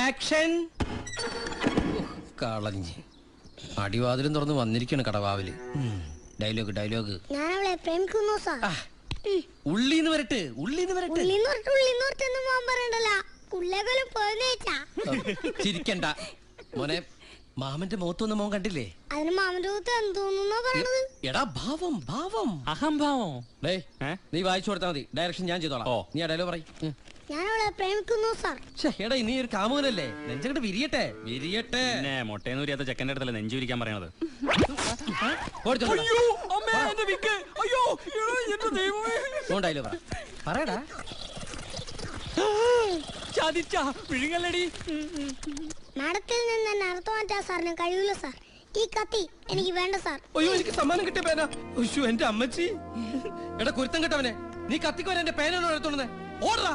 Action. കളഞ്ഞ് അടിവാതിലും തുറന്ന് വന്നിരിക്കാണ് കടവാവില്. Dialogue dialogue. ഞാൻ അവളെ പ്രേമിക്കുന്നു സാർ. ഉള്ളിന്ന് വരട്ടെ, ഉള്ളിന്ന് വരട്ടെ. ചിരിക്കണ്ട മോനെ. മാമന്റെ മുഖത്തൊന്നും മോൻ കണ്ടില്ലേ? അതിന് മാമന്റെ മുഖത്ത് എന്തോന്നാ പറയണത്? എടാ ഭാവം, ഭാവം, അഹംഭാവം. നീ വായിച്ചു കൊടുത്താൽ മതി, ഡയറക്ഷൻ ഞാൻ ചെയ്തോളാം. നീ ആ ഡയലോഗ് പറയും. ഞാൻ അവളെ പ്രേമിക്കുന്നു സാർ. എടാ നീ ഒരു കാമുകനല്ലേ, നെഞ്ചങ്ങട്ട് വിരിയട്ടെ, വിരിയട്ടെ. മൊട്ടേന്നൂരിയാത്ത ചെക്കൻ്റെ അടുത്തല്ലേ നെഞ്ചുരിക്കാൻ പറയണത്. ഡയലോഗ് പറയടാ. മാഡത്തിൽ നിന്ന് തന്നെ അർത്ഥം മാറ്റാൻ സാറിന് കഴിയൂല സാർ. ഈ കത്തി എനിക്ക് വേണ്ട സാർ. അയ്യോ, എനിക്ക് സമ്മാനം കിട്ടിയ പേന. എന്റെ അമ്മച്ചി. എടാ കുരുത്തം കെട്ടവനെ, നീ കത്തിക്കോനെ എന്റെ പേനാണോ എടുത്തോണ്ടേ? ഓടാ.